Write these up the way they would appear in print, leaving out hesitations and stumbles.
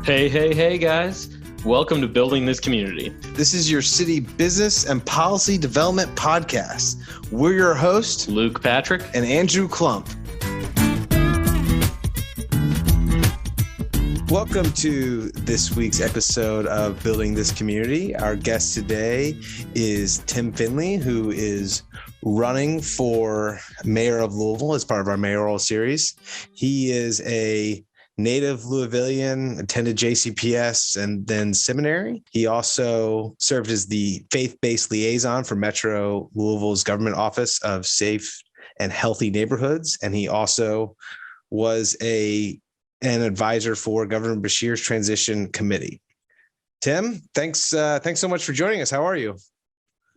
Hey, guys. Welcome to Building This Community. This is your city business and policy development podcast. We're your hosts, Luke Patrick and Andrew Klump. Welcome to this week's episode of Building This Community. Our guest today is Tim Findley, who is running for mayor of Louisville as part of our mayoral series. He is a native Louisvillian, attended JCPS and then seminary. He also served as the faith-based liaison for Metro Louisville's Government Office of Safe and Healthy Neighborhoods. And he also was an advisor for Governor Beshear's transition committee. Tim, thanks so much for joining us. How are you?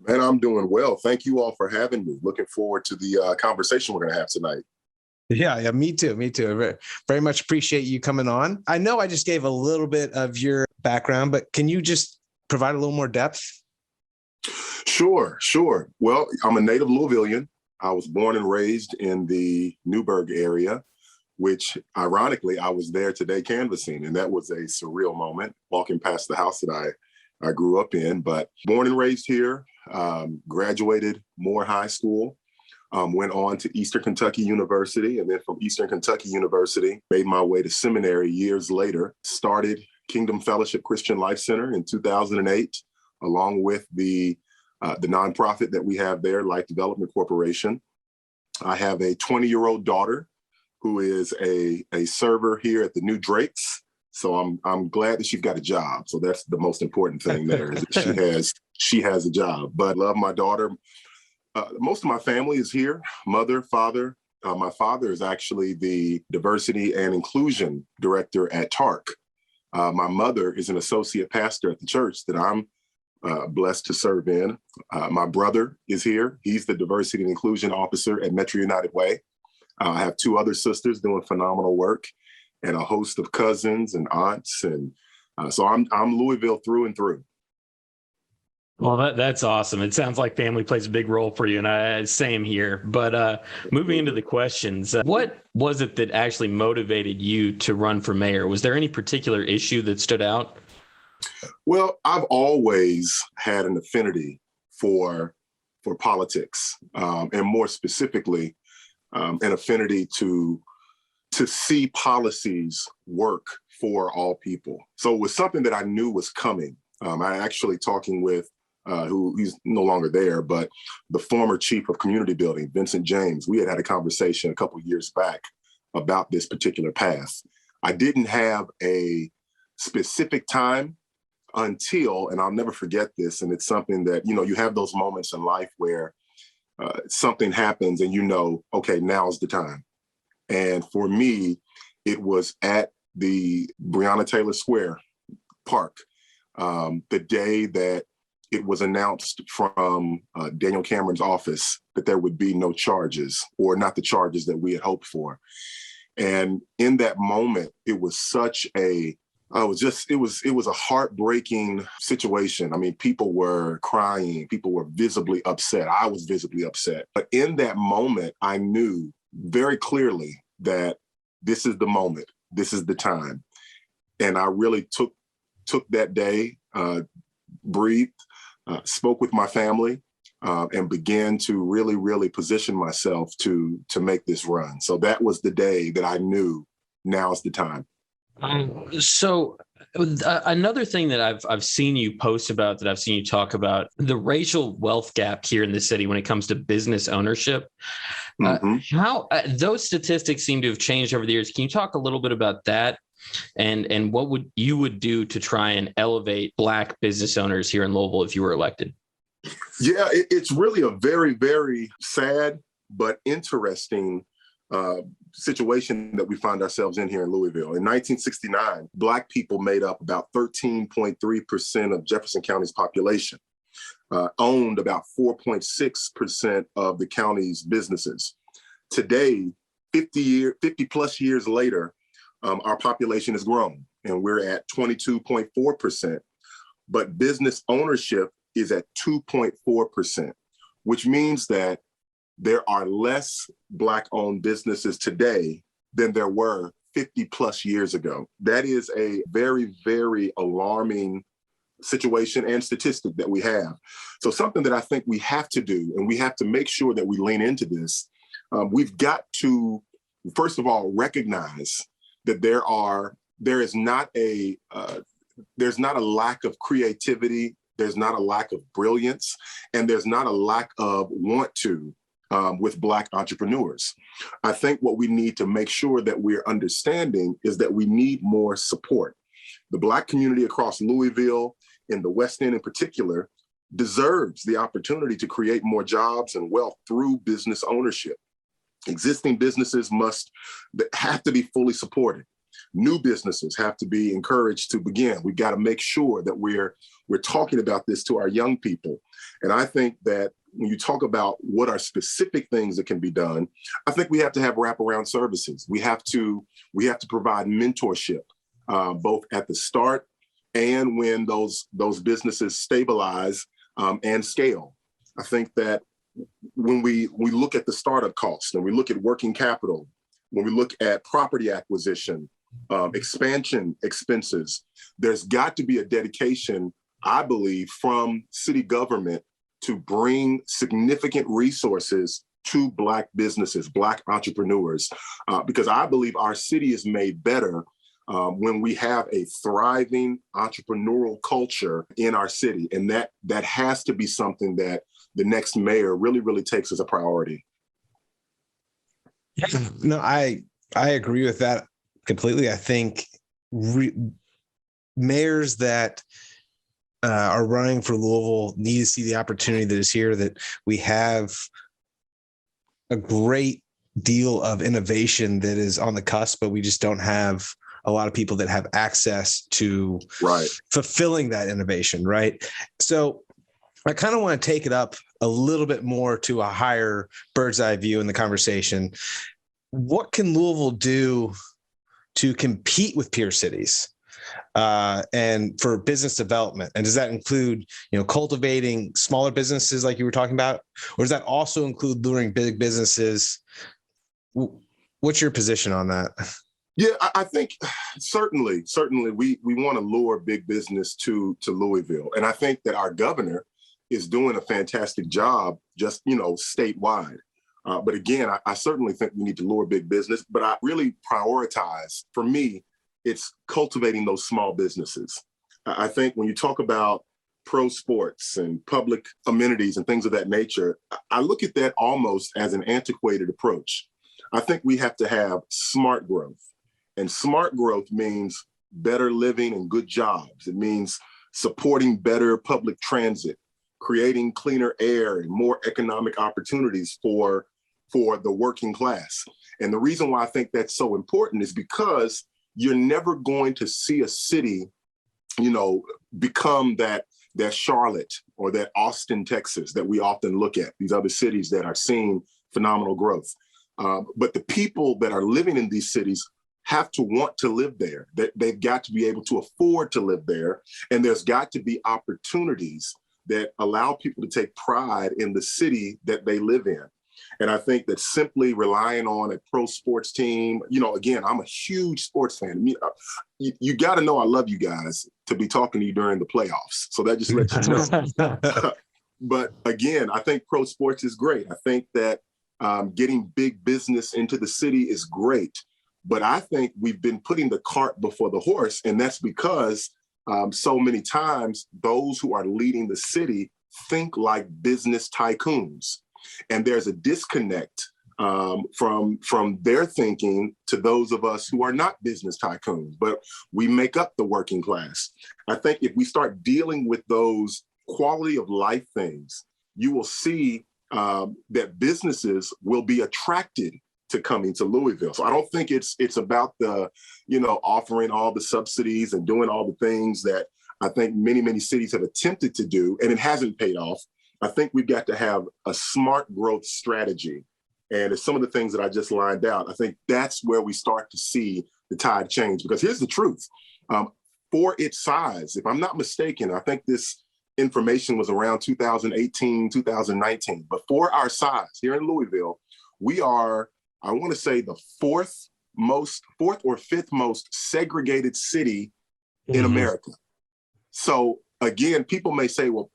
Man, I'm doing well. Thank you all for having me. Looking forward to the conversation we're going to have tonight. Yeah, me too. Very much appreciate you coming on. I know I just gave a little bit of your background, but can you just provide a little more depth? Sure. Well, I'm a native Louisvillian. I was born and raised in the Newburgh area, which ironically, I was there today canvassing, and that was a surreal moment, walking past the house that I grew up in. But born and raised here, graduated Moore High School. Went on to Eastern Kentucky University, and then from Eastern Kentucky University, made my way to seminary years later, started Kingdom Fellowship Christian Life Center in 2008, along with the nonprofit that we have there, Life Development Corporation. I have a 20-year-old daughter who is a server here at the New Drakes. So I'm glad that she's got a job. So that's the most important thing there, is that she has a job. But I love my daughter. Most of my family is here, mother, father. My father is actually the diversity and inclusion director at TARC. My mother is an associate pastor at the church that I'm blessed to serve in. My brother is here. He's the diversity and inclusion officer at Metro United Way. I have two other sisters doing phenomenal work, and a host of cousins and aunts. And so I'm Louisville through and through. Well, that's awesome. It sounds like family plays a big role for you, and same here. But moving into the questions, what was it that actually motivated you to run for mayor? Was there any particular issue that stood out? Well, I've always had an affinity for politics, and more specifically, an affinity to see policies work for all people. So it was something that I knew was coming. I actually talking with who he's no longer there, but the former chief of community building, Vincent James. We had a conversation a couple of years back about this particular path. I didn't have a specific time until, and I'll never forget this, and it's something that, you have those moments in life where something happens and okay, now's the time. And for me, it was at the Breonna Taylor Square Park, the day that it was announced from Daniel Cameron's office that there would be no charges, or not the charges that we had hoped for. And in that moment, it was it was a heartbreaking situation. I mean, people were crying, people were visibly upset. I was visibly upset. But in that moment, I knew very clearly that this is the moment, this is the time. And I really took that day, breathed, spoke with my family, and began to really, really position myself to make this run. So that was the day that I knew now's the time. So another thing that I've seen you post about, that I've seen you talk about, the racial wealth gap here in the city when it comes to business ownership. How those statistics seem to have changed over the years. Can you talk a little bit about that? And what would you do to try and elevate Black business owners here in Louisville if you were elected? Yeah, it's really a very, very sad but interesting situation that we find ourselves in here in Louisville. In 1969, Black people made up about 13.3% of Jefferson County's population, owned about 4.6% of the county's businesses. Today, 50 plus years later, our population has grown, and we're at 22.4%, but business ownership is at 2.4%, which means that there are less Black-owned businesses today than there were 50 plus years ago. That is a very, very alarming situation and statistic that we have. So something that I think we have to do, and we have to make sure that we lean into this, we've got to, first of all, recognize that there's not a lack of creativity, there's not a lack of brilliance, and there's not a lack of want to with Black entrepreneurs. I think what we need to make sure that we're understanding is that we need more support. The Black community across Louisville, in the West End in particular, deserves the opportunity to create more jobs and wealth through business ownership. Existing businesses have to be fully supported. New businesses have to be encouraged to begin. We've got to make sure that we're talking about this to our young people. And I think that when you talk about what are specific things that can be done, I think we have to have wraparound services. We have to provide mentorship, both at the start and when those businesses stabilize and scale. I think that when we look at the startup costs and we look at working capital, when we look at property acquisition, expansion expenses, there's got to be a dedication, I believe, from city government to bring significant resources to Black businesses, Black entrepreneurs, because I believe our city is made better when we have a thriving entrepreneurial culture in our city. And that has to be something that the next mayor really, really takes as a priority. Yeah, no, I agree with that completely. I think mayors that are running for Louisville need to see the opportunity that is here, that we have a great deal of innovation that is on the cusp, but we just don't have a lot of people that have access to fulfilling that innovation, right? So I kind of want to take it up a little bit more to a higher bird's eye view in the conversation. What can Louisville do to compete with peer cities and for business development? And does that include, cultivating smaller businesses like you were talking about, or does that also include luring big businesses? What's your position on that? Yeah, I think certainly we want to lure big business to Louisville. And I think that our governor is doing a fantastic job just, statewide. But again, I certainly think we need to lure big business, but I really prioritize, for me, it's cultivating those small businesses. I think when you talk about pro sports and public amenities and things of that nature, I look at that almost as an antiquated approach. I think we have to have smart growth. And smart growth means better living and good jobs. It means supporting better public transit, creating cleaner air and more economic opportunities for the working class. And the reason why I think that's so important is because you're never going to see a city, become that Charlotte or that Austin, Texas, that we often look at, these other cities that are seeing phenomenal growth. But the people that are living in these cities have to want to live there. They've got to be able to afford to live there. And there's got to be opportunities that allow people to take pride in the city that they live in. And I think that simply relying on a pro sports team, again, I'm a huge sports fan. You got to know I love you guys to be talking to you during the playoffs. So that just lets you know. But again, I think pro sports is great. I think that getting big business into the city is great. But I think we've been putting the cart before the horse. And that's because so many times those who are leading the city think like business tycoons. And there's a disconnect from their thinking to those of us who are not business tycoons, but we make up the working class. I think if we start dealing with those quality of life things, you will see that businesses will be attracted to coming to Louisville. So I don't think it's about the, offering all the subsidies and doing all the things that I think many, many cities have attempted to do, and it hasn't paid off. I think we've got to have a smart growth strategy. And it's some of the things that I just lined out. I think that's where we start to see the tide change, because here's the truth. For its size, if I'm not mistaken, I think this information was around 2018, 2019. But for our size here in Louisville, we are, I want to say, the fourth fourth or fifth most segregated city in America. So again, people may say, well,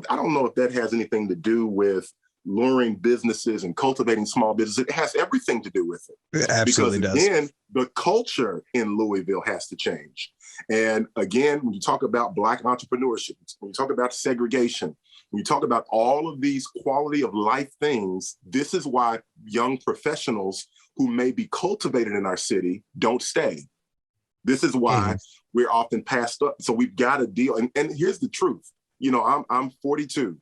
I don't know if that has anything to do with luring businesses and cultivating small businesses. It has everything to do with it. It absolutely because, again, the culture in Louisville has to change. And again, when you talk about Black entrepreneurship, when you talk about segregation, when you talk about all of these quality of life things, this is why young professionals who may be cultivated in our city don't stay. This is why we're often passed up. So we've got to deal. And here's the truth. You know, I'm 42.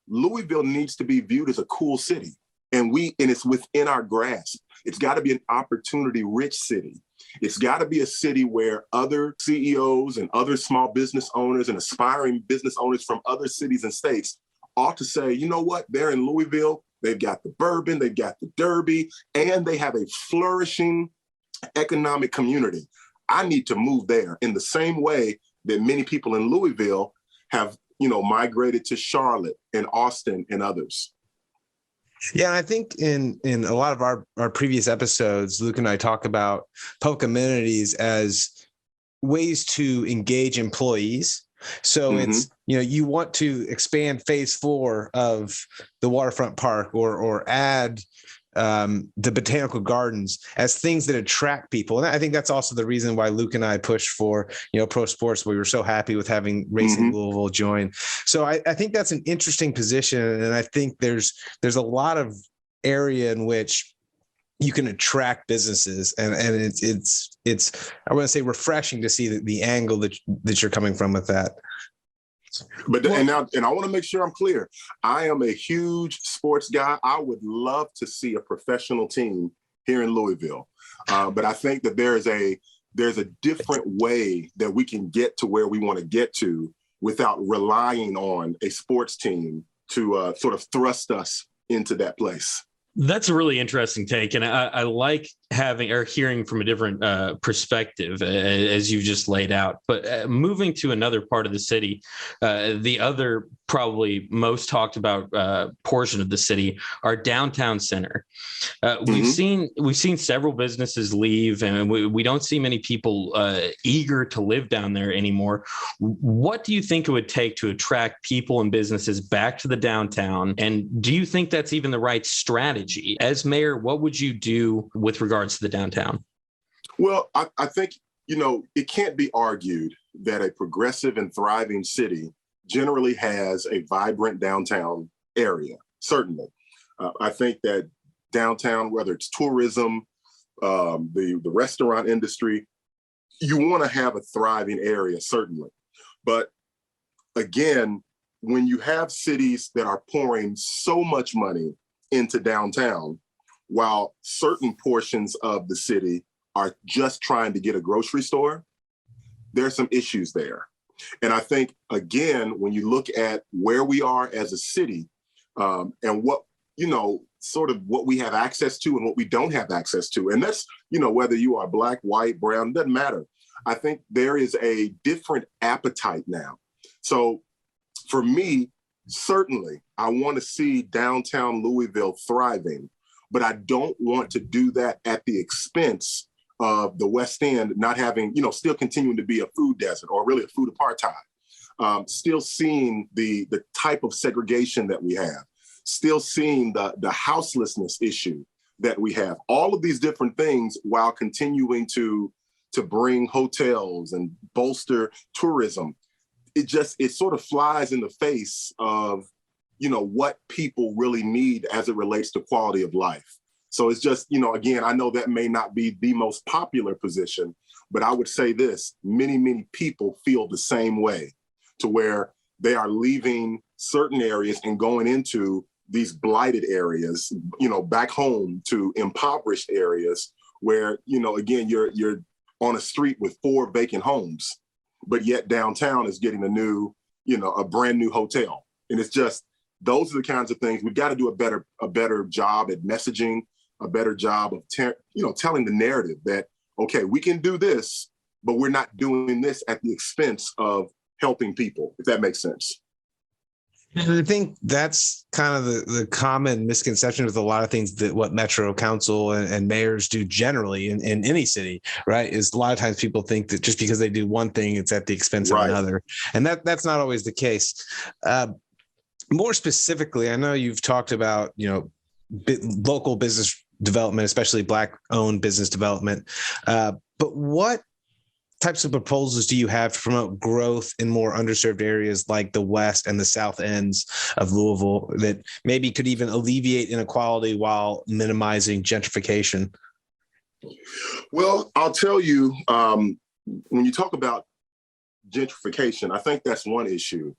Louisville needs to be viewed as a cool city. And it's within our grasp. It's got to be an opportunity-rich city. It's got to be a city where other CEOs and other small business owners and aspiring business owners from other cities and states ought to say, you know what, they're in Louisville, they've got the bourbon, they've got the derby, and they have a flourishing economic community. I need to move there in the same way that many people in Louisville have, migrated to Charlotte and Austin and others. Yeah, and I think in a lot of our previous episodes, Luke and I talk about public amenities as ways to engage employees. So it's, you want to expand phase 4 of the waterfront park or add the botanical gardens as things that attract people. And I think that's also the reason why Luke and I pushed for, pro sports. We were so happy with having Racing Louisville join. So I think that's an interesting position. And I think there's a lot of area in which you can attract businesses, and it's I want to say refreshing to see the angle that you're coming from with that. But and I want to make sure I'm clear. I am a huge sports guy. I would love to see a professional team here in Louisville, but I think that there's a different way that we can get to where we want to get to without relying on a sports team to sort of thrust us into that place. That's a really interesting take. And I like hearing from a different perspective as you just laid out. But moving to another part of the city, the other probably most talked about portion of the city, our downtown center. We've seen several businesses leave, and we don't see many people eager to live down there anymore. What do you think it would take to attract people and businesses back to the downtown? And do you think that's even the right strategy? As mayor, what would you do with regards to the downtown? Well, I think, it can't be argued that a progressive and thriving city generally has a vibrant downtown area, certainly. I think that downtown, whether it's tourism, the restaurant industry, you want to have a thriving area, certainly. But again, when you have cities that are pouring so much money into downtown, while certain portions of the city are just trying to get a grocery store, there's some issues there. And I think, again, when you look at where we are as a city and what, sort of what we have access to and what we don't have access to, and that's, whether you are Black, white, brown, doesn't matter. I think there is a different appetite now. So for me, certainly, I want to see downtown Louisville thriving, but I don't want to do that at the expense of the West End not having, still continuing to be a food desert or really a food apartheid. Still seeing the type of segregation that we have, still seeing the houselessness issue that we have. All of these different things while continuing to bring hotels and bolster tourism. It sort of flies in the face of, what people really need as it relates to quality of life. So it's just, again, I know that may not be the most popular position, but I would say this, many, many people feel the same way, to where they are leaving certain areas and going into these blighted areas, back home to impoverished areas where, again, you're on a street with 4 vacant homes, but yet downtown is getting a brand new hotel. And it's just, those are the kinds of things we've got to do a better job at messaging, a better job of telling the narrative that, okay, we can do this, but we're not doing this at the expense of helping people, if that makes sense. And I think that's kind of the common misconception with a lot of things that what Metro Council and mayors do generally in any city, right? Is a lot of times people think that just because they do one thing, it's at the expense of another. And that's not always the case. More specifically, I know you've talked about, local business development, especially Black-owned business development. But what types of proposals do you have to promote growth in more underserved areas like the west and the south ends of Louisville that maybe could even alleviate inequality while minimizing gentrification? Well, I'll tell you, when you talk about gentrification, I think that's one issue.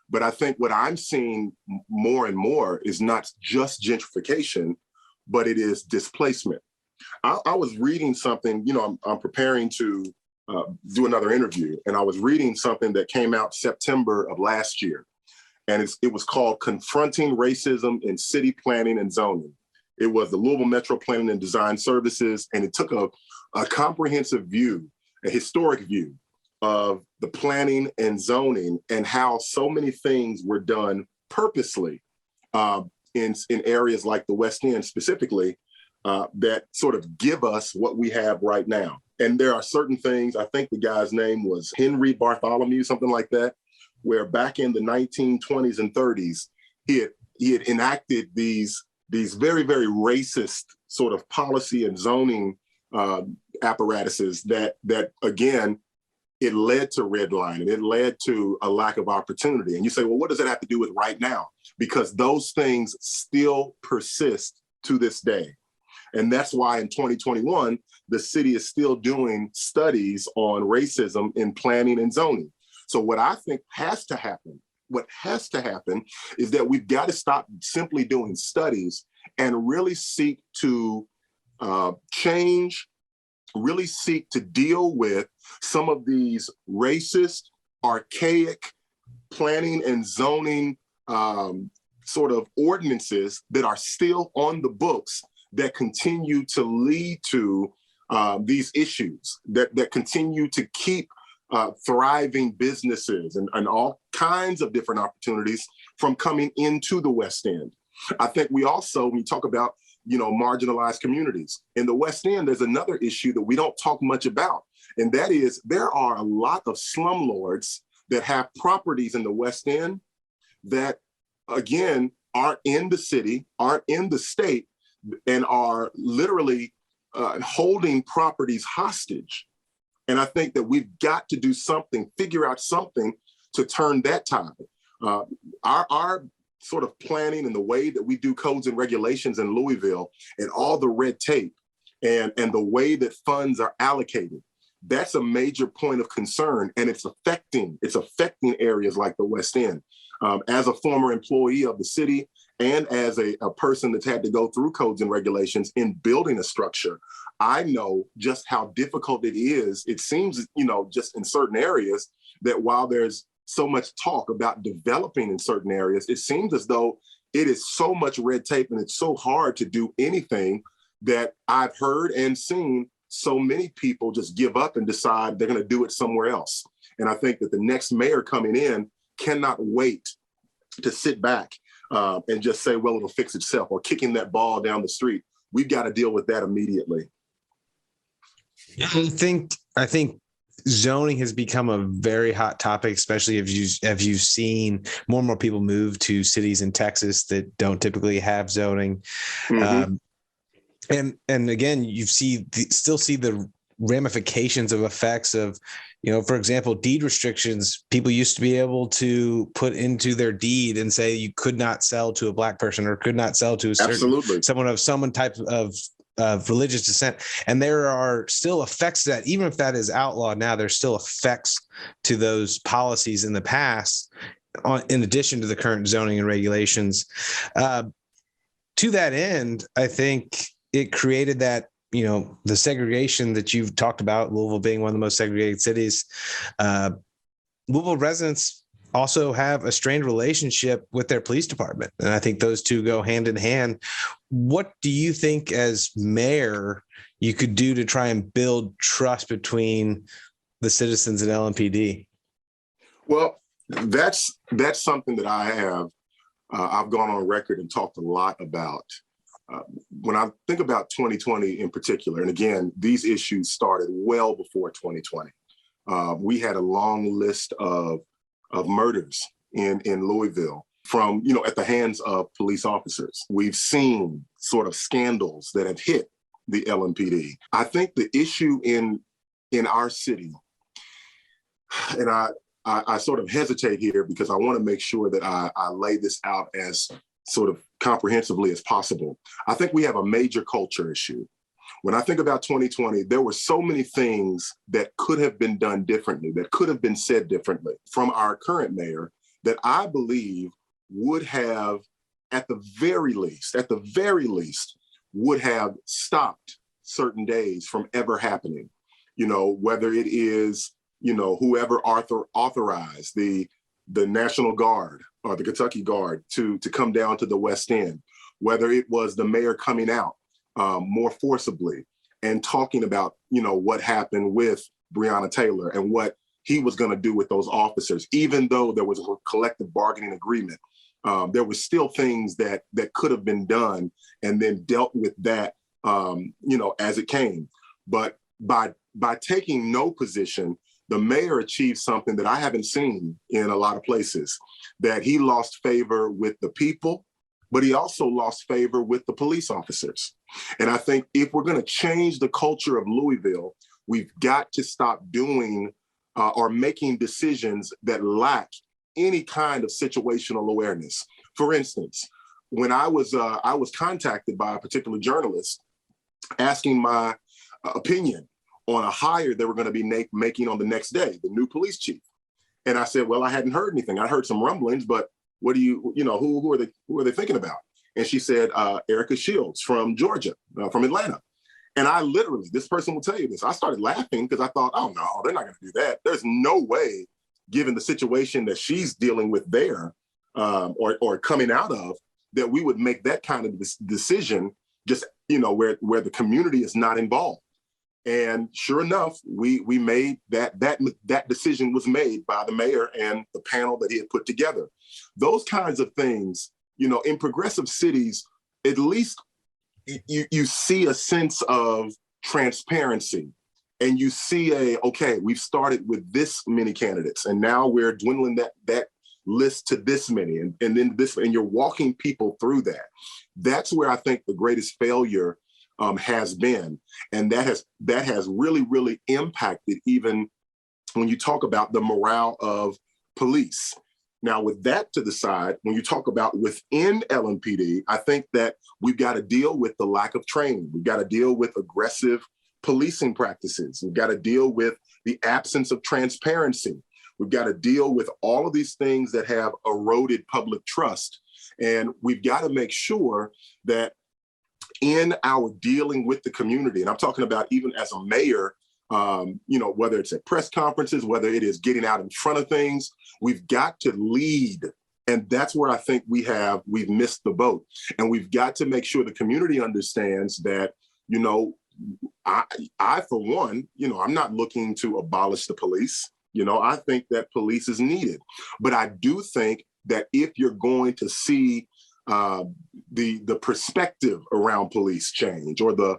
But I think what I'm seeing more and more is not just gentrification, but it is displacement. I was reading something, I'm preparing to do another interview, and I was reading something that came out September of last year, and it was called Confronting Racism in City Planning and Zoning. It was the Louisville Metro Planning and Design Services, and it took a comprehensive view, a historic view of the planning and zoning and how so many things were done purposely in areas like the West End specifically that sort of give us what we have right now. And there are certain things, I think the guy's name was Henry Bartholomew, something like that, where back in the 1920s and 30s, he had enacted these very, very racist sort of policy and zoning apparatuses that again, it led to redlining. It led to a lack of opportunity. And you say, well, what does it have to do with right now? Because those things still persist to this day. And that's why in 2021, the city is still doing studies on racism in planning and zoning. So what I think has to happen is that we've got to stop simply doing studies and really seek to change, really seek to deal with some of these racist, archaic planning and zoning sort of ordinances that are still on the books that continue to lead to these issues, that continue to keep thriving businesses and all kinds of different opportunities from coming into the West End. I think we also, when you talk about, marginalized communities, in the West End, there's another issue that we don't talk much about. And that is there are a lot of slumlords that have properties in the West End that, again, aren't in the city, aren't in the state, and are literally holding properties hostage. And I think that we've got to do something, figure out something to turn that tide. Our sort of planning and the way that we do codes and regulations in Louisville and all the red tape and the way that funds are allocated, that's a major point of concern. And it's affecting areas like the West End. As a former employee of the city and as a person that's had to go through codes and regulations in building a structure, I know just how difficult it is. It seems, just in certain areas that while there's so much talk about developing in certain areas, it seems as though it is so much red tape and it's so hard to do anything that I've heard and seen so many people just give up and decide they're going to do it somewhere else. And I think that the next mayor coming in cannot wait to sit back and just say, well, it'll fix itself, or kicking that ball down the street. We've got to deal with that immediately. I think zoning has become a very hot topic, especially if you've seen more and more people move to cities in Texas that don't typically have zoning. Mm-hmm. And again, still see the ramifications of effects of, for example, deed restrictions. People used to be able to put into their deed and say you could not sell to a Black person or could not sell to a certain someone of some type of religious descent. And there are still effects to that, even if that is outlawed now, there's still effects to those policies in the past, in addition to the current zoning and regulations. To that end, I think it created that, the segregation that you've talked about, Louisville being one of the most segregated cities. Louisville residents also have a strained relationship with their police department. And I think those two go hand in hand. What do you think as mayor you could do to try and build trust between the citizens and LMPD? Well, that's something that I have I've gone on record and talked a lot about when I think about 2020 in particular, and again, these issues started well before 2020. We had a long list of murders in Louisville from, at the hands of police officers. We've seen sort of scandals that have hit the LMPD. I think the issue in our city, and I sort of hesitate here because I want to make sure that I lay this out as sort of comprehensively as possible. I think we have a major culture issue. When I think about 2020, there were so many things that could have been done differently, that could have been said differently from our current mayor that I believe would have, at the very least, would have stopped certain days from ever happening. Whether it is, whoever authorized the National Guard or the Kentucky Guard to come down to the West End, whether it was the mayor coming out more forcibly and talking about, what happened with Breonna Taylor and what he was going to do with those officers, even though there was a collective bargaining agreement. There were still things that could have been done and then dealt with that, as it came. But by taking no position, the mayor achieved something that I haven't seen in a lot of places, that he lost favor with the people, but he also lost favor with the police officers. And I think if we're going to change the culture of Louisville, we've got to stop doing or making decisions that lack any kind of situational awareness. For instance, when I was contacted by a particular journalist asking my opinion on a hire they were going to be making on the next day, the new police chief. And I said, well, I hadn't heard anything. I heard some rumblings, but what do who are they thinking about? And she said, Erica Shields from Georgia, from Atlanta. And I literally, this person will tell you this, I started laughing because I thought, oh no, they're not going to do that. There's no way, given the situation that she's dealing with there or coming out of, that we would make that kind of decision just, where the community is not involved. And sure enough, we made that decision was made by the mayor and the panel that he had put together. Those kinds of things, in progressive cities, at least you see a sense of transparency, and you see okay, we've started with this many candidates, and now we're dwindling that list to this many, and then this, and you're walking people through that. That's where I think the greatest failure has been, and that has really, really impacted even when you talk about the morale of police. Now, with that to the side, when you talk about within LMPD, I think that we've got to deal with the lack of training. We've got to deal with aggressive policing practices. We've got to deal with the absence of transparency. We've got to deal with all of these things that have eroded public trust. And we've got to make sure that in our dealing with the community, and I'm talking about even as a mayor, whether it's at press conferences, whether it is getting out in front of things, we've got to lead. And that's where I think we've missed the boat. And we've got to make sure the community understands that, I for one, I'm not looking to abolish the police. I think that police is needed. But I do think that if you're going to see the perspective around police change or the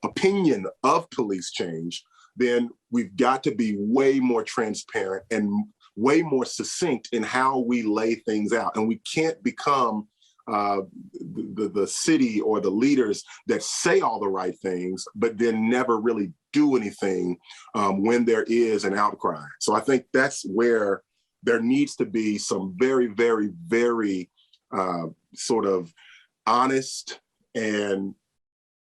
opinion of police change, then we've got to be way more transparent and way more succinct in how we lay things out. And we can't become the city or the leaders that say all the right things, but then never really do anything when there is an outcry. So I think that's where there needs to be some very, very, very sort of honest and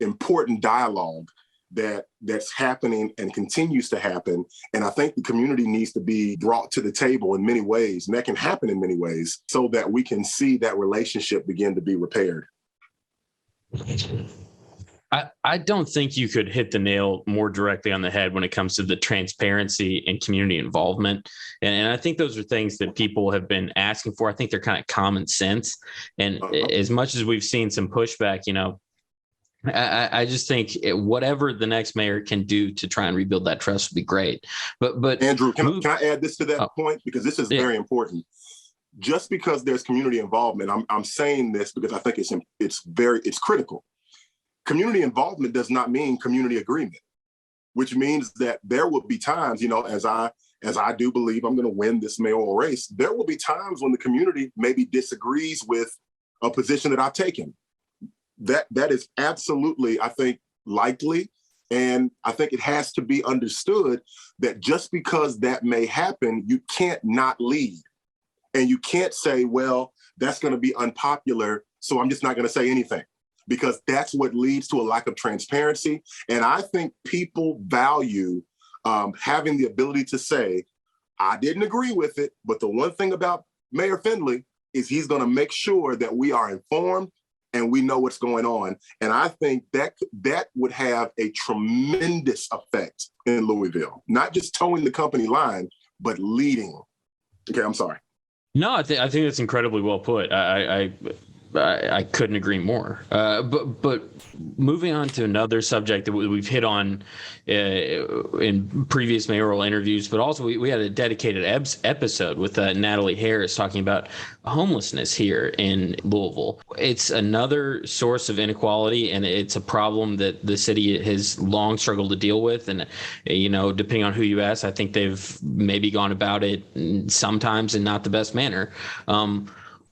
important dialogue that's happening and continues to happen. And I think the community needs to be brought to the table in many ways, and that can happen in many ways, so that we can see that relationship begin to be repaired. I don't think you could hit the nail more directly on the head when it comes to the transparency and community involvement. And I think those are things that people have been asking for. I think they're kind of common sense. And as much as we've seen some pushback, I just think whatever the next mayor can do to try and rebuild that trust would be great. But Andrew, can I add this to that point? Because this is very important. just because there's community involvement, I'm saying this because I think it's critical. Community involvement does not mean community agreement, which means that there will be times, as I do believe I'm going to win this mayoral race, there will be times when the community maybe disagrees with a position that I've taken. That is absolutely, I think, likely. And I think it has to be understood that just because that may happen, you can't not lead. And you can't say, well, that's going to be unpopular, so I'm just not going to say anything, because that's what leads to a lack of transparency. And I think people value having the ability to say, I didn't agree with it, but the one thing about Mayor Findley is he's going to make sure that we are informed and we know what's going on. And I think that would have a tremendous effect in Louisville, not just towing the company line, but leading. Okay, I'm sorry. No, I think that's incredibly well put. I couldn't agree more. But moving on to another subject that we've hit on in previous mayoral interviews, but also we had a dedicated episode with Natalie Harris talking about homelessness here in Louisville. It's another source of inequality, and it's a problem that the city has long struggled to deal with. And, depending on who you ask, I think they've maybe gone about it sometimes in not the best manner.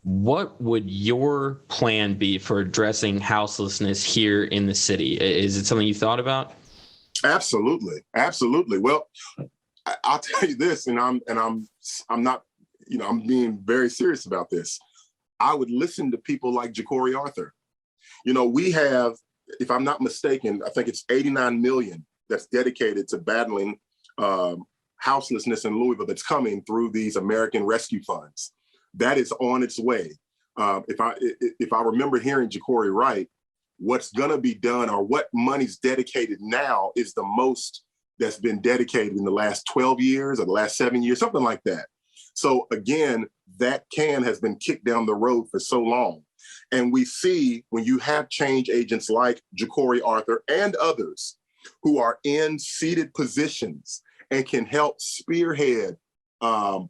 What would your plan be for addressing houselessness here in the city? Is it something you thought about? Absolutely. Well, I'll tell you this, and I'm not, I'm being very serious about this. I would listen to people like Ja'Cory Arthur. We have, if I'm not mistaken, I think it's 89 million that's dedicated to battling houselessness in Louisville that's coming through these American Rescue Funds. That is on its way. If I remember hearing Ja'Cory right, what's going to be done, or what money's dedicated now, is the most that's been dedicated in the last 12 years or the last 7 years, something like that. So again, that can has been kicked down the road for so long. And we see when you have change agents like Ja'Cory Arthur and others who are in seated positions and can help spearhead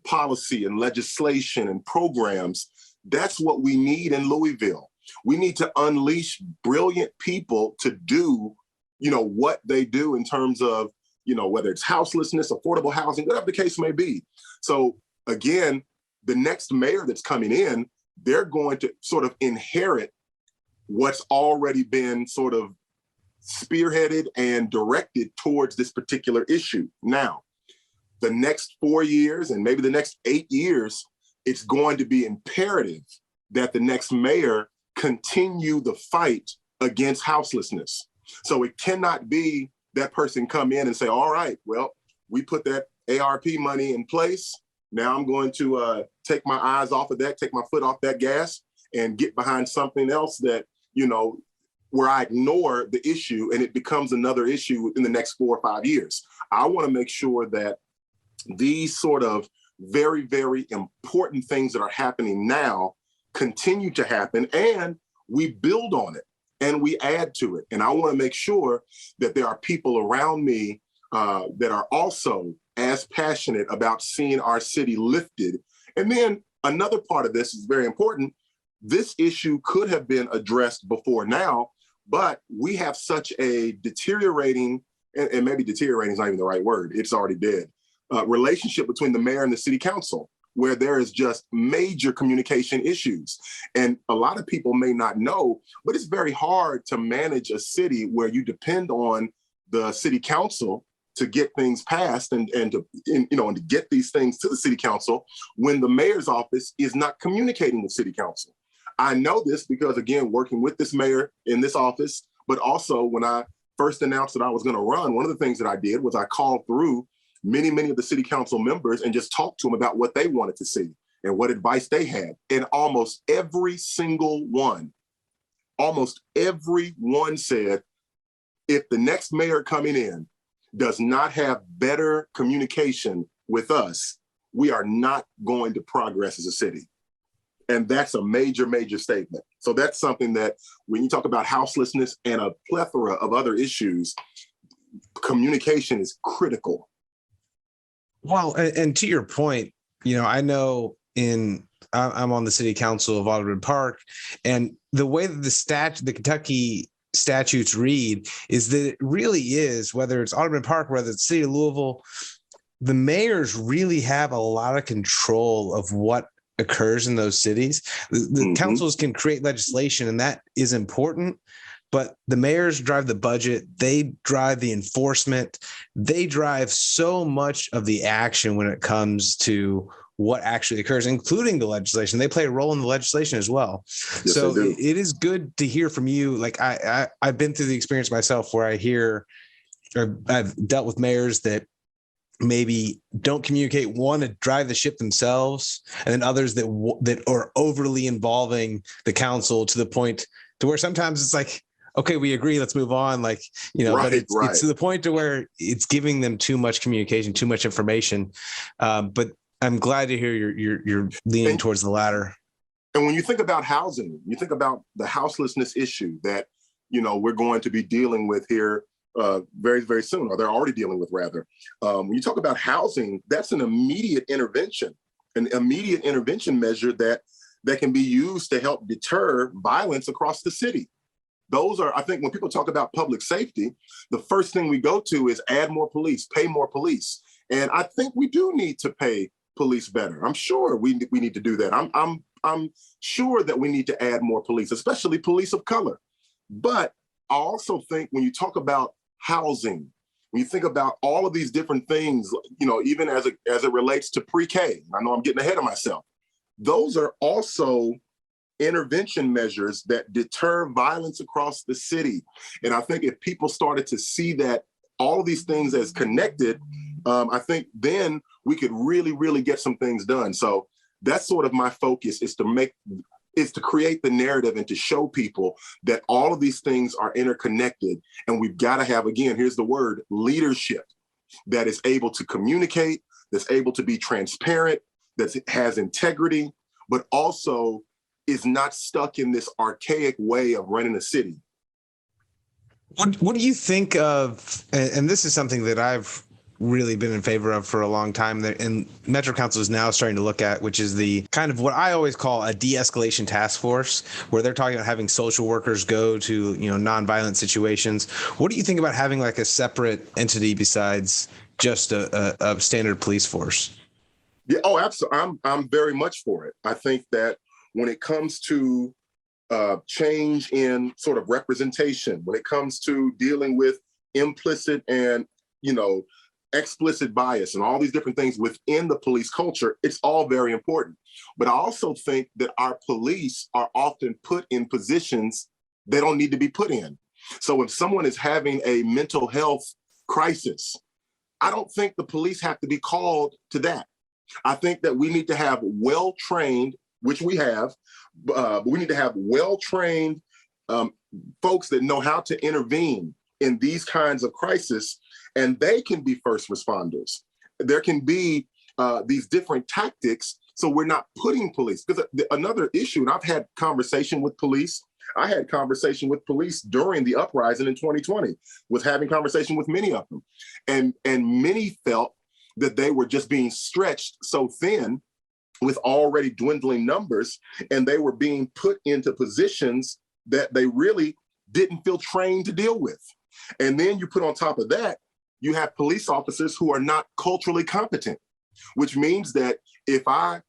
policy and legislation and programs, that's what we need in Louisville. We need to unleash brilliant people to do, what they do in terms of, whether it's houselessness, affordable housing, whatever the case may be. So again, the next mayor that's coming in, they're going to sort of inherit what's already been sort of spearheaded and directed towards this particular issue. Now, the next 4 years and maybe the next 8 years, it's going to be imperative that the next mayor continue the fight against houselessness. So it cannot be that person come in and say, all right, well, we put that ARP money in place. Now I'm going to take my eyes off of that, take my foot off that gas, and get behind something else that, where I ignore the issue and it becomes another issue in the next 4 or 5 years. I want to make sure that these sort of very, very important things that are happening now continue to happen, and we build on it and we add to it. And I want to make sure that there are people around me that are also as passionate about seeing our city lifted. And then another part of this is very important. This issue could have been addressed before now, but we have such a deteriorating, and maybe deteriorating is not even the right word, it's already dead, relationship between the mayor and the city council, where there is just major communication issues. And a lot of people may not know, but it's very hard to manage a city where you depend on the city council to get things passed and to get these things to the city council when the mayor's office is not communicating with city council. I know this because, again, working with this mayor in this office, but also when I first announced that I was going to run, one of the things that I did was I called through many of the city council members and just talked to them about what they wanted to see and what advice they had. And almost every one said, if the next mayor coming in does not have better communication with us, we are not going to progress as a city. And that's a major, major statement. So that's something that when you talk about houselessness and a plethora of other issues, communication is critical. Well, and to your point, I know in I'm on the city council of Audubon Park, and the way that the Kentucky statutes read is that it really is, whether it's Audubon Park, whether it's the city of Louisville, the mayors really have a lot of control of what occurs in those cities. The councils can create legislation, and that is important, but the mayors drive the budget. They drive the enforcement. They drive so much of the action when it comes to what actually occurs, including the legislation. They play a role in the legislation as well. Yes, so it is good to hear from you. Like I've been through the experience myself where I hear, or I've dealt with mayors that maybe don't communicate, want to drive the ship themselves, and then others that are overly involving the council to the point to where sometimes it's like, okay, we agree, let's move on. Like, but it's to the point to where it's giving them too much communication, too much information. But I'm glad to hear you're leaning towards the latter. And when you think about housing, you think about the houselessness issue that, we're going to be dealing with here very, very soon, or they're already dealing with, rather. When you talk about housing, that's an immediate intervention measure that can be used to help deter violence across the city. Those are, I think, when people talk about public safety, the first thing we go to is add more police, pay more police. And I think we do need to pay police better. I'm sure we need to do that. I'm sure that we need to add more police, especially police of color. But I also think when you talk about housing, when you think about all of these different things, even as it relates to pre-K, I know I'm getting ahead of myself. Those are also intervention measures that deter violence across the city. And I think if people started to see that all of these things as connected, I think then we could really, really get some things done. So that's sort of my focus, is to create the narrative and to show people that all of these things are interconnected. And we've got to have, again, here's the word, leadership that is able to communicate, that's able to be transparent, that has integrity, but also is not stuck in this archaic way of running a city. What do you think of, and this is something that I've really been in favor of for a long time, and Metro Council is now starting to look at, which is the kind of what I always call a de-escalation task force, where they're talking about having social workers go to, nonviolent situations. What do you think about having like a separate entity besides just a standard police force? Yeah, absolutely. I'm very much for it. I think that when it comes to change in sort of representation, when it comes to dealing with implicit and, explicit bias and all these different things within the police culture, it's all very important. But I also think that our police are often put in positions they don't need to be put in. So if someone is having a mental health crisis, I don't think the police have to be called to that. I think that we need to have well-trained, which we have, but we need to have well-trained folks that know how to intervene in these kinds of crises, and they can be first responders. There can be these different tactics, so we're not putting police. Because another issue, and I've had conversation with police. I had conversation with police during the uprising in 2020, was having conversation with many of them. And many felt that they were just being stretched so thin with already dwindling numbers, and they were being put into positions that they really didn't feel trained to deal with. And then you put on top of that, you have police officers who are not culturally competent, which means that if I'm,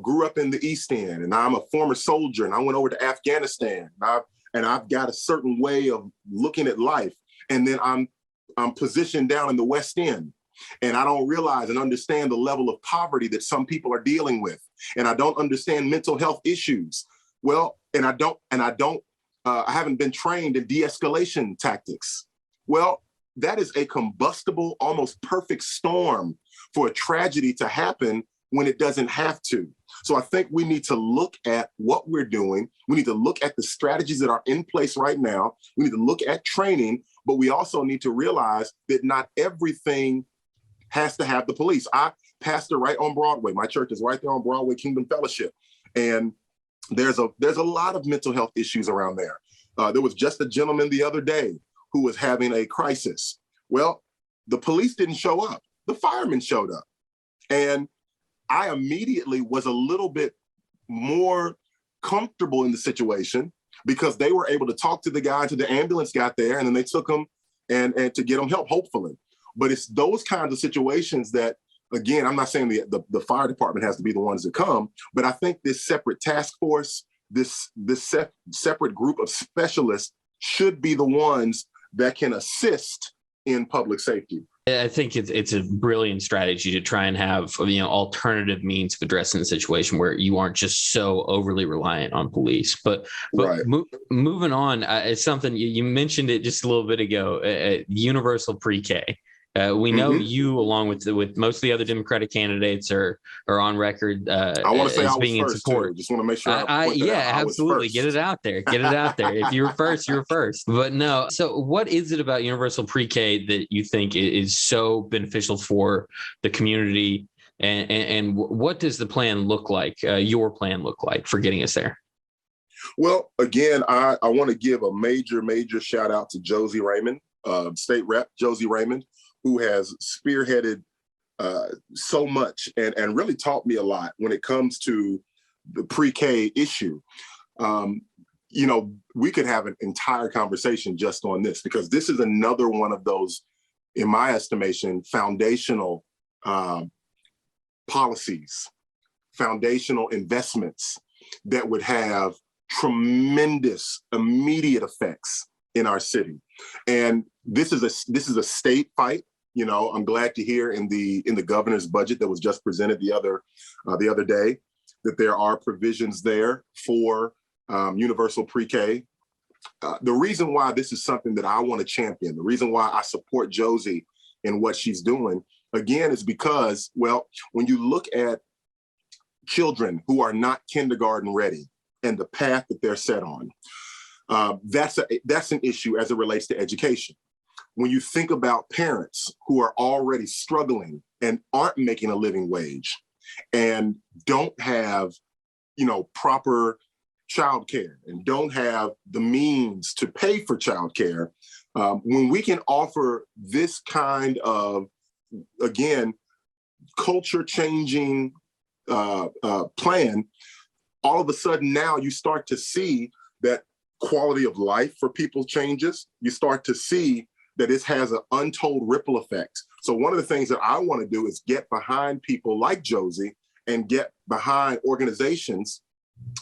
grew up in the East End and I'm a former soldier and I went over to Afghanistan and I've got a certain way of looking at life, and then I'm positioned down in the West End, and I don't realize and understand the level of poverty that some people are dealing with, and I don't understand mental health issues. Well, I haven't been trained in de-escalation tactics. Well, that is a combustible, almost perfect storm for a tragedy to happen when it doesn't have to. So I think we need to look at what we're doing. We need to look at the strategies that are in place right now. We need to look at training, but we also need to realize that not everything has to have the police. I pastor right on Broadway. My church is right there on Broadway, Kingdom Fellowship. And there's a lot of mental health issues around there. There was just a gentleman the other day who was having a crisis. Well, the police didn't show up. The firemen showed up. And I immediately was a little bit more comfortable in the situation because they were able to talk to the guy until the ambulance got there, and then they took him and to get him help, hopefully. But it's those kinds of situations that, again, I'm not saying the fire department has to be the ones that come, but I think this separate task force, this separate group of specialists should be the ones that can assist in public safety. I think it's a brilliant strategy to try and have, alternative means of addressing the situation where you aren't just so overly reliant on police. But right. Moving on, it's something you mentioned it just a little bit ago. Universal pre-K. We know you, along with most of the other Democratic candidates, are on record. I want to say I was being first, in support. Too. Just want to make sure. Absolutely. Get it out there. Get it out there. If you were first, you were first. But no. So, what is it about universal pre-K that you think is so beneficial for the community? And what does the plan look like? Your plan look like for getting us there? Well, again, I want to give a major shout out to Josie Raymond, State Rep Josie Raymond, who has spearheaded so much and really taught me a lot when it comes to the pre-K issue. We could have an entire conversation just on this, because this is another one of those, in my estimation, foundational policies, foundational investments that would have tremendous immediate effects in our city. And this is a state fight. I'm glad to hear in the governor's budget that was just presented the other day that there are provisions there for universal pre-K. The reason why this is something that I want to champion, the reason why I support Josie in what she's doing, again, is because, well, when you look at children who are not kindergarten ready and the path that they're set on, that's an issue as it relates to education. When you think about parents who are already struggling and aren't making a living wage and don't have, proper childcare and don't have the means to pay for childcare, when we can offer this kind of, again, culture-changing plan, all of a sudden now you start to see that quality of life for people changes. You start to see that this has an untold ripple effect. So one of the things that I want to do is get behind people like Josie and get behind organizations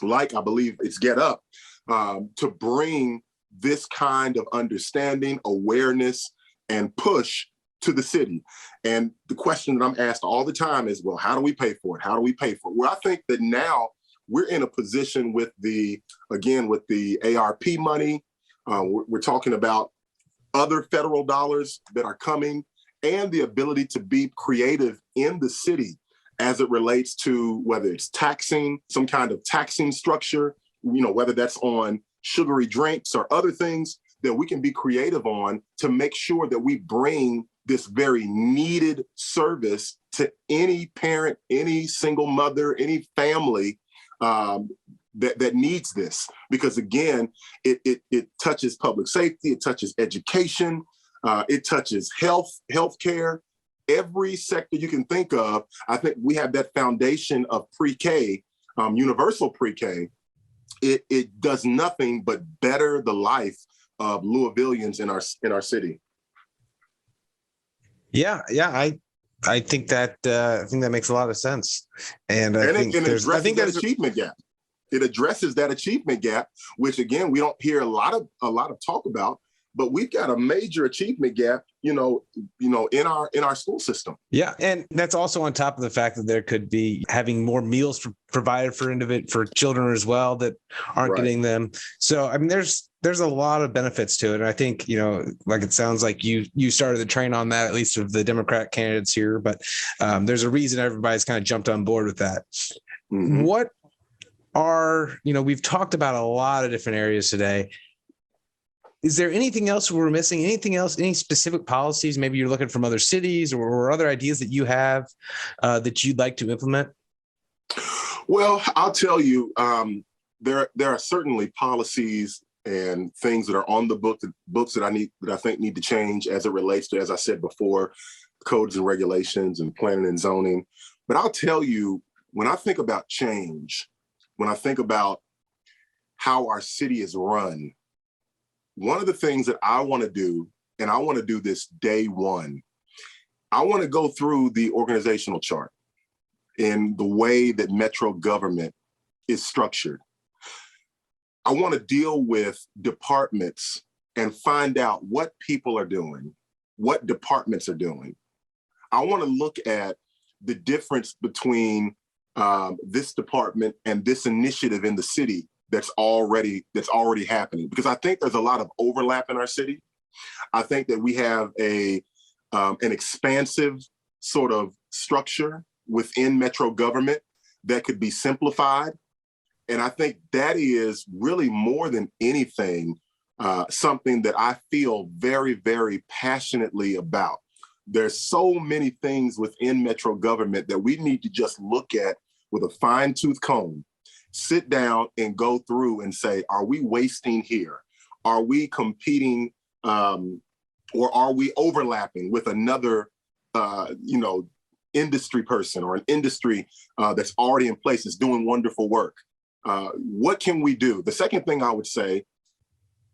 like, I believe it's Get Up, to bring this kind of understanding, awareness, and push to the city. And the question that I'm asked all the time is, well, how do we pay for it? How do we pay for it? Well, I think that now we're in a position with the ARP money. We're talking about other federal dollars that are coming, and the ability to be creative in the city as it relates to whether it's taxing, some kind of taxing structure, whether that's on sugary drinks or other things that we can be creative on to make sure that we bring this very needed service to any parent, any single mother, any family that needs this. Because again, it touches public safety, it touches education, it touches healthcare, every sector you can think of. I think we have that foundation of pre-K, universal pre-K. It does nothing but better the life of Louisvillians in our city. Yeah, I think that makes a lot of sense, and I think that achievement gap. It addresses that achievement gap, which again we don't hear a lot of talk about. But we've got a major achievement gap, in our school system. Yeah, and that's also on top of the fact that there could be having more meals provided for children as well that aren't getting them. So I mean, there's a lot of benefits to it, and I think like it sounds like you started the train on that, at least of the Democrat candidates here. But there's a reason everybody's kind of jumped on board with that. Mm-hmm. What are we've talked about a lot of different areas today. Is there anything else we're missing? Anything else? Any specific policies? Maybe you're looking from other cities or other ideas that you have that you'd like to implement? Well, I'll tell you, there are certainly policies and things that are on the books that I think need to change as it relates to, as I said before, codes and regulations and planning and zoning. But I'll tell you, when I think about change, when I think about how our city is run, one of the things that I want to do, and I want to do this day one, I want to go through the organizational chart in the way that Metro government is structured. I want to deal with departments and find out what people are doing, what departments are doing. I want to look at the difference between this department and this initiative in the city that's already happening, because I think there's a lot of overlap in our city. I think that we have an expansive sort of structure within Metro government that could be simplified. And I think that is really more than anything something that I feel very, very passionately about. There's so many things within Metro government that we need to just look at with a fine-tooth comb, sit down and go through and say, are we wasting here? Are we competing or are we overlapping with another, industry person or an industry that's already in place, is doing wonderful work? What can we do? The second thing I would say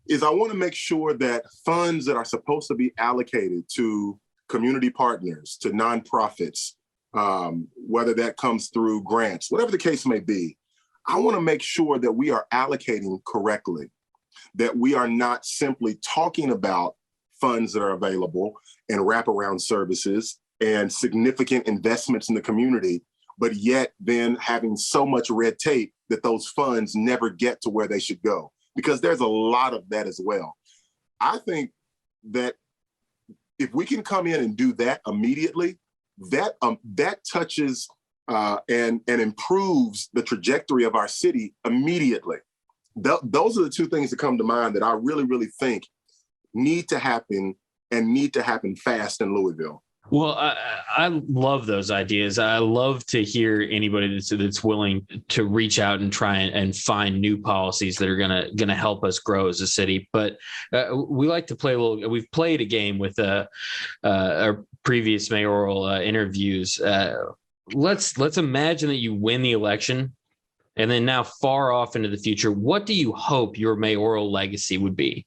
is I want to make sure that funds that are supposed to be allocated to community partners, to nonprofits, whether that comes through grants, whatever the case may be, I want to make sure that we are allocating correctly, that we are not simply talking about funds that are available and wraparound services and significant investments in the community, but yet then having so much red tape that those funds never get to where they should go, because there's a lot of that as well. I think that if we can come in and do that immediately, that touches and improves the trajectory of our city immediately. Those are the two things that come to mind that I really, really think need to happen and need to happen fast in Louisville. Well, I love those ideas. I love to hear anybody that's willing to reach out and try and find new policies that are gonna help us grow as a city. But we like to play a little. We've played a game with our previous mayoral interviews. Let's imagine that you win the election, and then now far off into the future, what do you hope your mayoral legacy would be?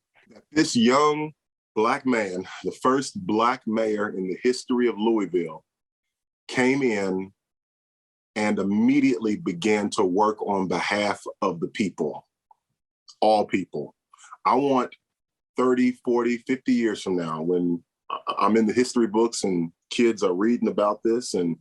This young Black man, the first Black mayor in the history of Louisville, came in and immediately began to work on behalf of the people, all people. I want 30, 40, 50 years from now, when I'm in the history books and kids are reading about this, and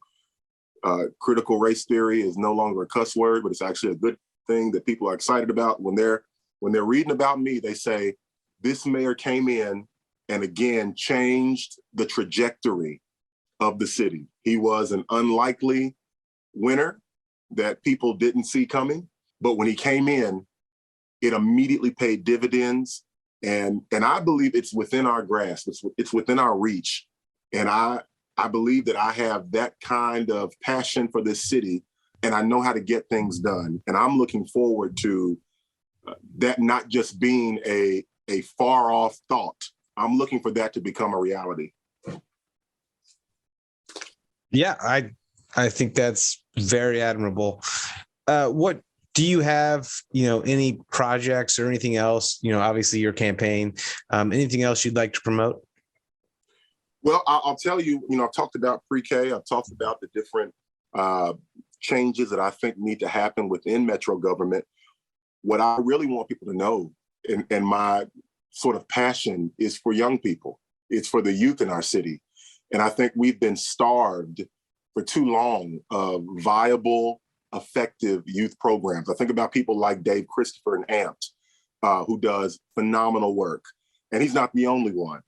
critical race theory is no longer a cuss word, but it's actually a good thing that people are excited about. When they're reading about me, they say, this mayor came in and again changed the trajectory of the city. He was an unlikely winner that people didn't see coming, but when he came in, it immediately paid dividends. And I believe it's within our grasp, it's within our reach. And I believe that I have that kind of passion for this city, and I know how to get things done. And I'm looking forward to that not just being a far off thought. I'm looking for that to become a reality. Yeah, I think that's very admirable. What do you have, any projects or anything else, obviously your campaign, anything else you'd like to promote? Well, I'll tell you, I've talked about pre-K. I've talked about the different changes that I think need to happen within Metro government. What I really want people to know, and my sort of passion, is for young people. It's for the youth in our city. And I think we've been starved for too long of viable, effective youth programs. I think about people like Dave Christopher and Amped, who does phenomenal work. And he's not the only one.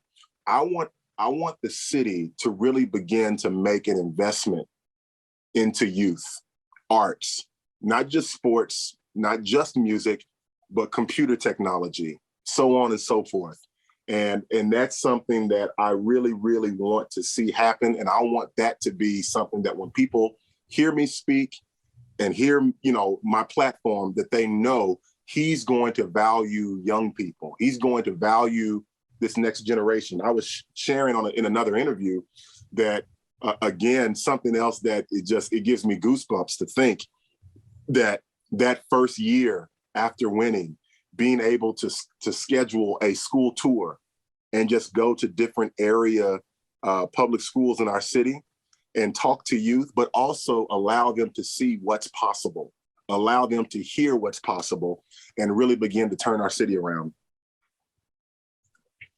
I want the city to really begin to make an investment into youth, arts, not just sports, not just music, but computer technology, so on and so forth. And that's something that I really, really want to see happen. And I want that to be something that when people hear me speak and hear, my platform, that they know he's going to value young people. He's going to value this next generation. I was sharing in another interview that again, something else that it gives me goosebumps to think that first year after winning, being able to schedule a school tour and just go to different area public schools in our city and talk to youth, but also allow them to see what's possible, allow them to hear what's possible, and really begin to turn our city around.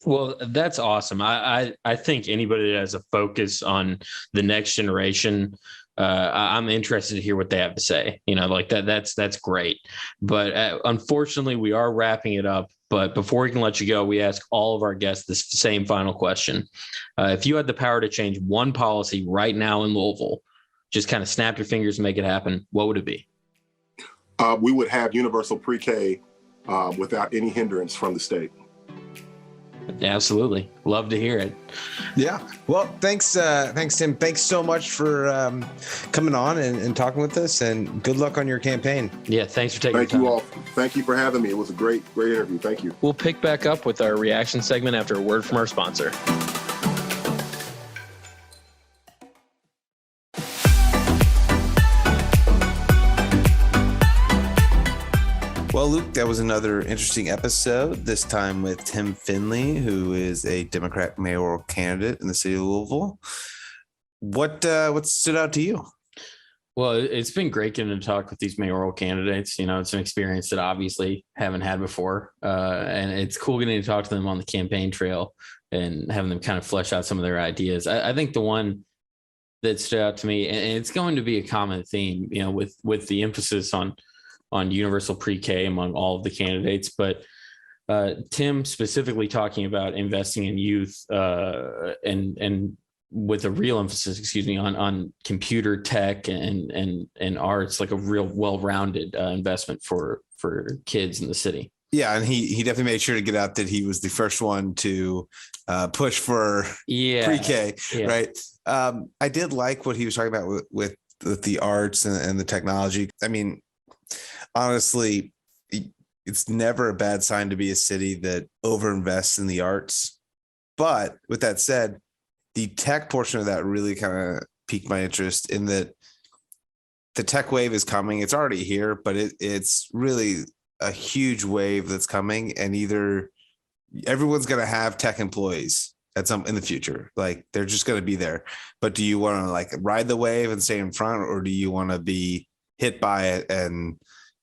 Well, that's awesome. I think anybody that has a focus on the next generation, I'm interested to hear what they have to say. Like that's great. But unfortunately, we are wrapping it up. But before we can let you go, we ask all of our guests the same final question. If you had the power to change one policy right now in Louisville, just kind of snap your fingers and make it happen, what would it be? We would have universal pre-K without any hindrance from the state. Absolutely. Love to hear it. Yeah. Well, thanks, Tim. Thanks so much for coming on and talking with us, and good luck on your campaign. Yeah. Thanks for taking Thank you all. Thank you for having me. It was a great interview. Thank you. We'll pick back up with our reaction segment after a word from our sponsor. Well, Luke, that was another interesting episode, this time with Tim Findley, who is a Democrat mayoral candidate in the city of Louisville. What stood out to you? Well, it's been great getting to talk with these mayoral candidates. It's an experience that obviously haven't had before. And it's cool getting to talk to them on the campaign trail and having them kind of flesh out some of their ideas. I think the one that stood out to me, and it's going to be a common theme, with the emphasis on universal pre-K among all of the candidates, but Tim specifically talking about investing in youth and with a real emphasis, on computer tech and arts, like a real well-rounded investment for kids in the city. Yeah, and he definitely made sure to get out that he was the first one to push for pre-K, right? I did like what he was talking about with the arts and the technology. I mean, honestly, it's never a bad sign to be a city that overinvests in the arts. But with that said, the tech portion of that really kind of piqued my interest in that the tech wave is coming. It's already here, but it's really a huge wave that's coming. And either everyone's going to have tech employees in the future. Like, they're just going to be there. But do you want to ride the wave and stay in front, or do you want to be hit by it and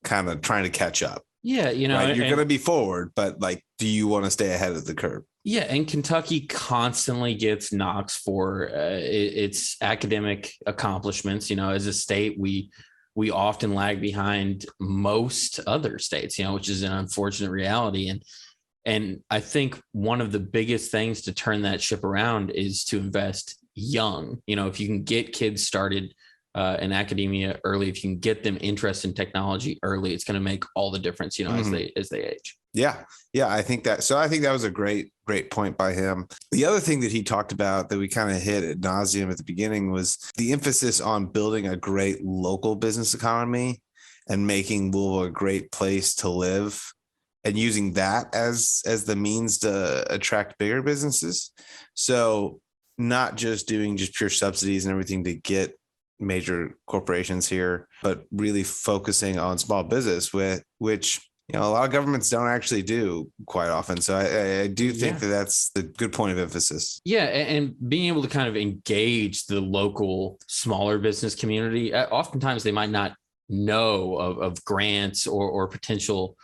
kind of trying to catch up? Yeah, right? You're going to be forward, but do you want to stay ahead of the curve? Yeah, and Kentucky constantly gets knocks for its academic accomplishments. As a state, we often lag behind most other states, which is an unfortunate reality. And I think one of the biggest things to turn that ship around is to invest young. If you can get kids started in academia early, if you can get them interested in technology early, it's going to make all the difference, as they age. Yeah. I think that was a great point by him. The other thing that he talked about that we kind of hit ad nauseum at the beginning was the emphasis on building a great local business economy and making Louisville a great place to live, and using that as the means to attract bigger businesses. So not just doing just pure subsidies and everything to get major corporations here, but really focusing on small business, which a lot of governments don't actually do quite often. So I do think that's the good point of emphasis. Yeah, and being able to kind of engage the local smaller business community. Oftentimes they might not know of grants or potential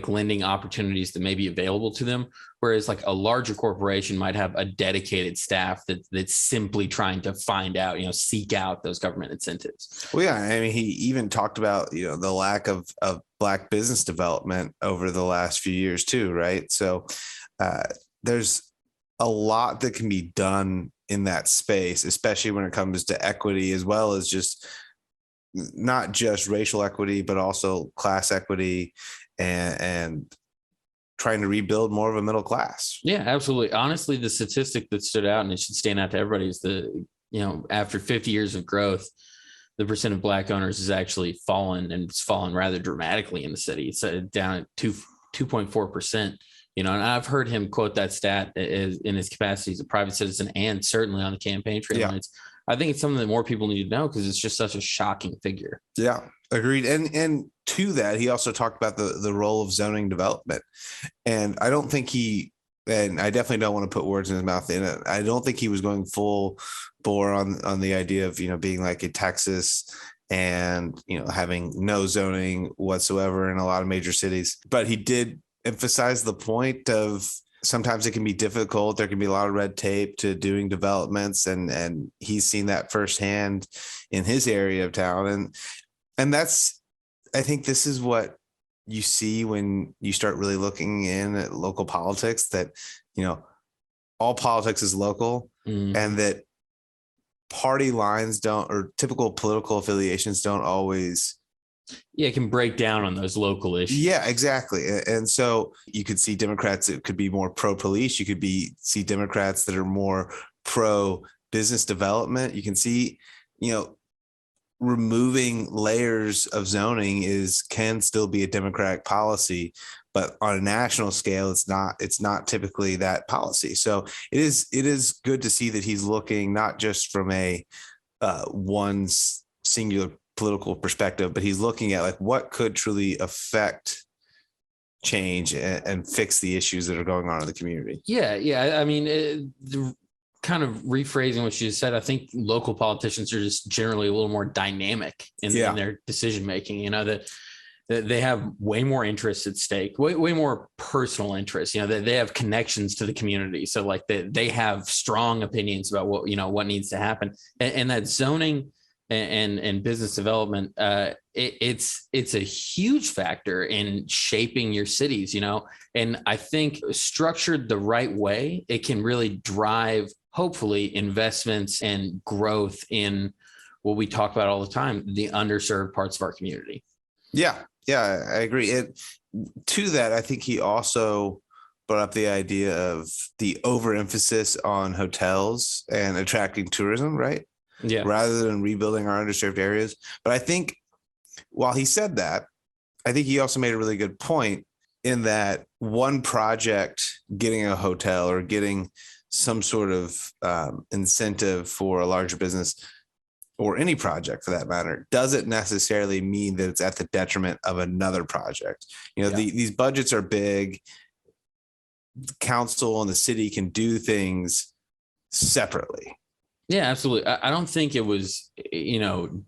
lending opportunities that may be available to them. Whereas a larger corporation might have a dedicated staff that's simply trying to find out, seek out those government incentives. Well, yeah. I mean, he even talked about, the lack of Black business development over the last few years too. Right. So there's a lot that can be done in that space, especially when it comes to equity, as well as just not just racial equity, but also class equity and trying to rebuild more of a middle class. Yeah, absolutely. Honestly, the statistic that stood out, and it should stand out to everybody, is after 50 years of growth, the percent of Black owners has actually fallen, and it's fallen rather dramatically in the city. It's down at 2.4%. And I've heard him quote that stat in his capacity as a private citizen and certainly on the campaign trail. Yeah. And it's I think it's something that more people need to know because it's just such a shocking figure. Yeah, agreed. And to that, he also talked about the role of zoning development. And I don't think and I definitely don't want to put words in his mouth. I don't think he was going full bore on the idea of, being like in Texas and, having no zoning whatsoever in a lot of major cities. But he did emphasize the point of sometimes it can be difficult. There can be a lot of red tape to doing developments. And he's seen that firsthand in his area of town. And that's, I think this is what you see when you start really looking in at local politics, that, all politics is local, and that party lines or typical political affiliations don't always. Yeah, it can break down on those local issues. Yeah, exactly. And so you could see Democrats that could be more pro-police. You could see Democrats that are more pro-business development. You can see, removing layers of zoning can still be a Democratic policy, but on a national scale, it's not typically that policy. So it is good to see that he's looking not just from a one singular political perspective, but he's looking at like what could truly affect change and fix the issues that are going on in the community. Yeah. I mean, kind of rephrasing what you said, I think local politicians are just generally a little more dynamic in their decision making. That they have way more interests at stake, way more personal interests. They have connections to the community, so like they have strong opinions about what needs to happen, and that zoning and business development, it's a huge factor in shaping your cities. And I think structured the right way, it can really drive, hopefully, investments and growth in what we talk about all the time, the underserved parts of our community. Yeah, I agree. To that, I think he also brought up the idea of the overemphasis on hotels and attracting tourism, right? Yeah. Rather than rebuilding our underserved areas. But I think while he said that, I think he also made a really good point in that one project, getting a hotel or getting some sort of incentive for a larger business, or any project for that matter, doesn't necessarily mean that it's at the detriment of another project. These budgets are big. The council and the city can do things separately. Yeah, absolutely. I don't think it was,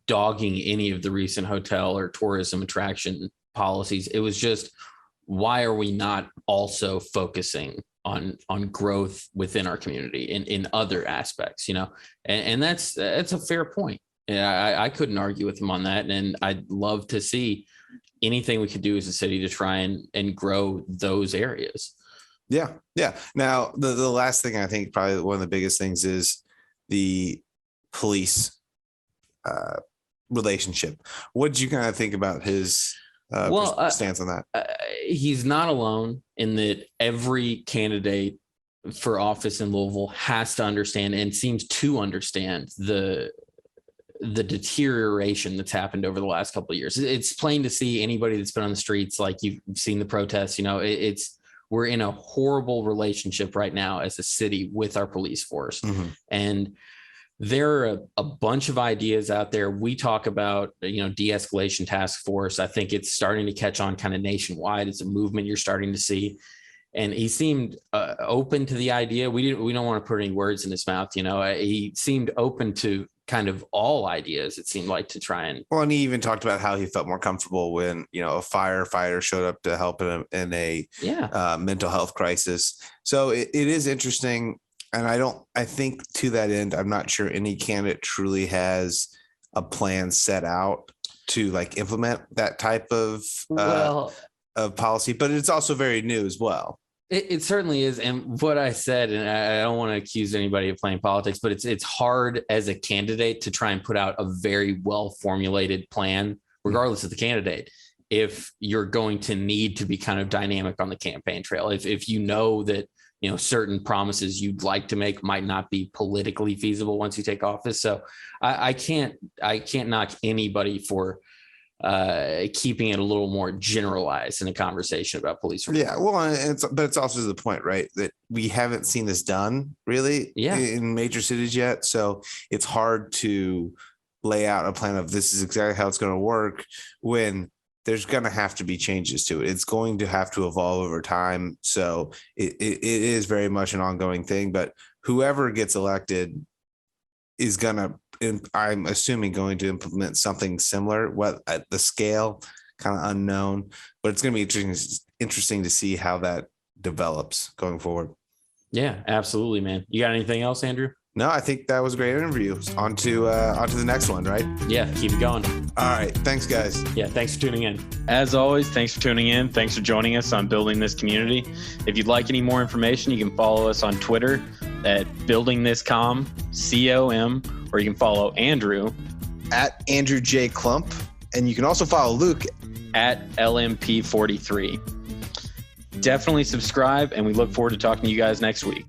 dogging any of the recent hotel or tourism attraction policies. It was just, why are we not also focusing on growth within our community in other aspects, and that's a fair point. I couldn't argue with him on that. And I'd love to see anything we could do as a city to try and grow those areas. Yeah. Now, the last thing, I think probably one of the biggest things is the police relationship. What did you kind of think about his stance on that? He's not alone in that every candidate for office in Louisville has to understand and seems to understand the deterioration that's happened over the last couple of years. It's plain to see anybody that's been on the streets, like you've seen the protests, we're in a horrible relationship right now as a city with our police force. Mm-hmm. And there are a bunch of ideas out there. We talk about, de-escalation task force. I think it's starting to catch on kind of nationwide. It's a movement you're starting to see. And he seemed open to the idea. We don't want to put any words in his mouth. He seemed open to kind of all ideas. It seemed like to try and. Well, and he even talked about how he felt more comfortable when, a firefighter showed up to help him in a mental health crisis. So it is interesting. And I think to that end, I'm not sure any candidate truly has a plan set out to like implement that type of policy, but it's also very new as well. It certainly is. And what I said, and I don't want to accuse anybody of playing politics, but it's hard as a candidate to try and put out a very well formulated plan, regardless of the candidate, if you're going to need to be kind of dynamic on the campaign trail. If you know that, certain promises you'd like to make might not be politically feasible once you take office. So I can't knock anybody for keeping it a little more generalized in a conversation about police reform. Yeah, well, but it's also the point, right, that we haven't seen this done really in major cities yet. So it's hard to lay out a plan of this is exactly how it's going to work when there's going to have to be changes to it. It's going to have to evolve over time. So it is very much an ongoing thing. But whoever gets elected is going to, I'm assuming, going to implement something similar. What at the scale, kind of unknown, but it's going to be interesting to see how that develops going forward. Yeah, absolutely, man. You got anything else, Andrew? No, I think that was a great interview. On to the next one, right? Yeah, keep it going. All right. Thanks, guys. Yeah, thanks for tuning in. As always, thanks for tuning in. Thanks for joining us on Building This Community. If you'd like any more information, you can follow us on Twitter at BuildingThisCom, COM, or you can follow Andrew at Andrew J. Klump. And you can also follow Luke at LMP43. Definitely subscribe, and we look forward to talking to you guys next week.